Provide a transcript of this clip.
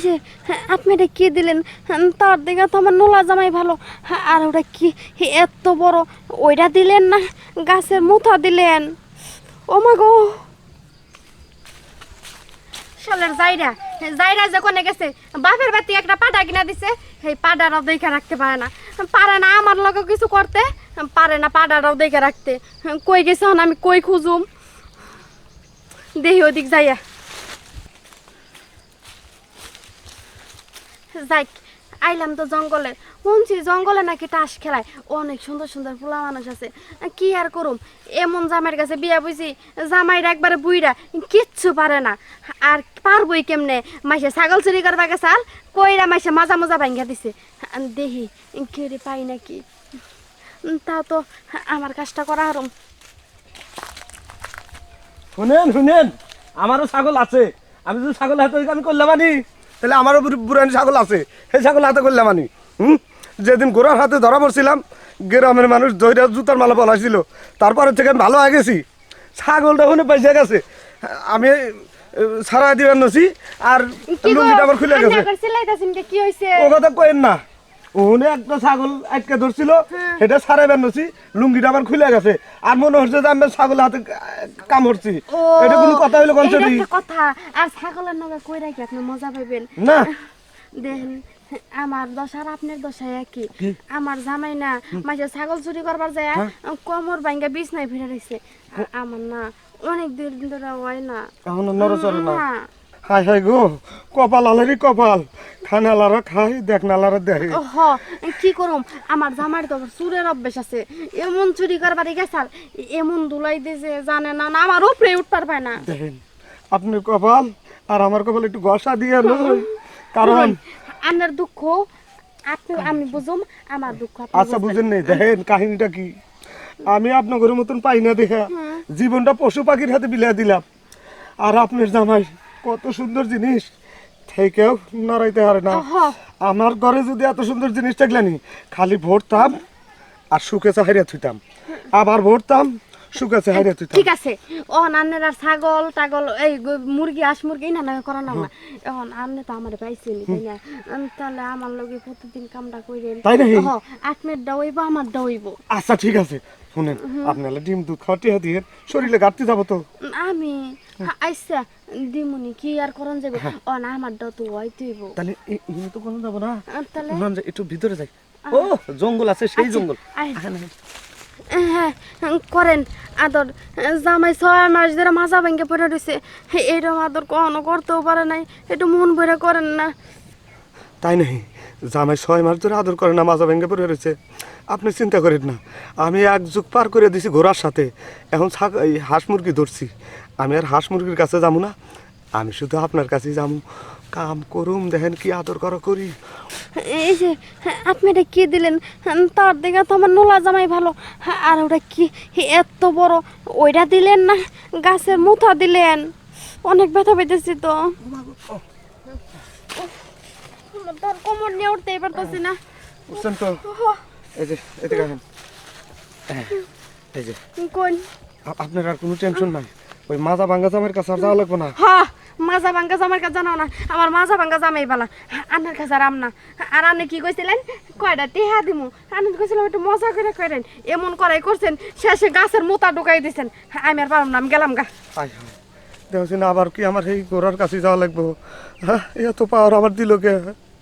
যে আপনি এটা কি দিলেন? তার দিকে তো আমার নোলা জামাই ভালো। আর ওটা কি এত বড়? ওইটা দিলেন না গাছের মুথা দিলেন? ও মা গো, শালের যাইরা যাইরা যে কোনে গেছে, বাপের বাতি একটা পাটা কিনা দিছে, সেই পাটারাও দেখে রাখতে পারে না আমার লগে কিছু করতে পারে না, পাটারাও দেখে রাখতে। কই গেছে হন, আমি কই খুঁজুম? দেহি ওদিক যাইয়া যাই। আইলাম তো জঙ্গলে, শুনছি জঙ্গলে নাকি তাস খেলায়, অনেক সুন্দর সুন্দর পোলা মানুষ আছে। কি আর করুম, এমন জামাইয়ের কাছে বিয়া বুঝি, জামাইরা একবারে বুইরা কিচ্ছু পারে না। আর পারবই কেমনে? মাইসে ছাগল চুরি করবা গেছে, আর কইরা মাইসে মাজা মাজা ভাঙ্গা দিছে। দেখি কেড়ে পাই নাকি, তা তো আমার কাজটা করা হারম। শুনেন শুনেন, আমারও ছাগল আছে। আমি যদি ছাগল হাতে আমি করলাম আনি, তাহলে আমারও বুড়ানি ছাগল আছে, সেই ছাগল হাতে করলাম আনি। যেদিন গোড়ার হাতে ধরা পড়ছিলাম, গ্রামের মানুষ দইরা জুতার মালা বলাইছিল, তারপরে থেকে আমি ভালো হয়ে গেছি। ছাগলটা ওখানে বেঁচে গেছে, আমি সারা দিবেন নছি, আর লুঙ্গিটা আমার খুলে গেছে। কি হয়েছে ও কথা কইেন না, ওখানে একটা ছাগল আটকে ধরছিল, সেটা সারা বেনছি, লুঙ্গিটা আমার খুলে গেছে। আর মনে হচ্ছে যে আমি ছাগল হাতে কাম করছি। এটা কোনো কথা হইলো কোন চটি কথা? আর ছাগলের নগে কই রাখি আপনি মজা পাইবেন না? দেখেন, আমার দশা আর আপনার দশা একই। আমার জামাই না মাঝে ছাগল চুরি করবার যায়, কোমর ভাঙ্গা বিছনায় ফিরে রইছে। আমার না অনেক দিন ধরে হয় না, এখন নড়চড়ে না। হাই হাই গো, কপাল আলারি কপাল, খানালারা খাই, দেখনালারা দেখে। হ, কি করুম, আমার জামাইর তো চুরের অভ্যেস আছে। এমন চুরি করবার গেছাল, এমন দুলাই দিছে জানে না, আমার উপরে উঠবার পায় না। দেখেন, আপনার কপাল আর আমার কপাল একটু ঘষা দিয়ে নয়, কারণ আপনার দুঃখ আপনি আমি বুঝুম, আমার দুঃখ আপনি আচ্ছা বুঝেন নেই। দেখেন কাহিনীটা কি, আমি আপনার ঘরের মতন পাই না দেখা জীবনটা পশু পাখির হাতে বিলিয়ে দিলাম। আর আপনার জামাই কত সুন্দর জিনিস থেকেও নড়াইতে পারে না। আমার ঘরে যদি এত সুন্দর জিনিস থাকলেনি, খালি ভরতাম আর সুখে চাহিরা থুইতাম, আবার ভরতাম সুখে চাহিরা থুইতাম। ঠিক আছে, ও নান্নের আর ছাগল টাগল এই মুরগি হাঁস মুরগি না করা না, এখন আপনি তো আমার পাইছেন তাই না? তাহলে আমার লগে প্রতিদিন কামটা কইরেন, তাই না? আপনার ডাউইব আমার ডাউইব। আচ্ছা ঠিক আছে, শুনেন, আপনার ডিম দুধ খাওয়াটিয়া দিয়ে শরীরে ঘাটতি যাবো তো। আমি আইসা দিমুনি কি আর করন যাবে, ও না আমার ডাউ তো হইতেইব। তাহলে এই তো কোনো যাবো না, তাহলে একটু ভিতরে যাই। ও জঙ্গল আছে, সেই জঙ্গল। হ্যাঁ করেন আদর। জামাই 6 মাস ধরে মাজা ভেঙে পড়ে রয়েছে, এইরকম আদর কখনো করতেও পারে নাই, একটু মন ভরে করেন না? তাই নাই, জামাই 6 মাস ধরে আদর করে না, মাজা ভেঙে পড়ে রয়েছে। আপনি চিন্তা করেন না, আমি এক যুগ পার করে দিছি ঘোড়ার সাথে, এখন এই হাঁস মুরগি ধরছি। আমি আর হাঁস মুরগির কাছে যাবো না, আমি শুধু আপনার কাছেই যাবো। কাম করুম, দেখেন কি আদর করা করি। এই যে আপনি এটা কি দিলেন? তার দিকে তো আমার নোলা জামাই ভালো। আর ওটা কি এত বড়? ওইটা দিলেন না গাছের মুথা দিলেন? অনেক ব্যথা পেতেছি তো, তার কোমর নিয়ে উঠতেই পারতেছি না। বুঝছেন তো? এই যে এদিকে আসেন। এই যে কোন? আপনার আর কোনো টেনশন নাই, ওই মাজা ভাঙ্গা জামের কাছে আর যাওয়া লাগবো না। হ্যাঁ, মাজা ভাঙ্গা জামার কাছে জানাও না, আমার মাজা ভাঙ্গা জামাই বালা, আন্নার কাছে আরাম না। আর আপনি কি কইছিলেন? কয়টা টিহা দিমু? আমি কইছিলাম একটু মজা করে করেন, এমন করাই করছেন, শেষে গাছের মোতা ঢুকাই দিয়েছেন। আমি আর পারলাম না, আমি গেলাম গা। দেখছি না, আবার কি আমার এই ঘোড়ার কাছে যাওয়া লাগবো? হ্যাঁ, এত পাওয়ার আমার দিল কে?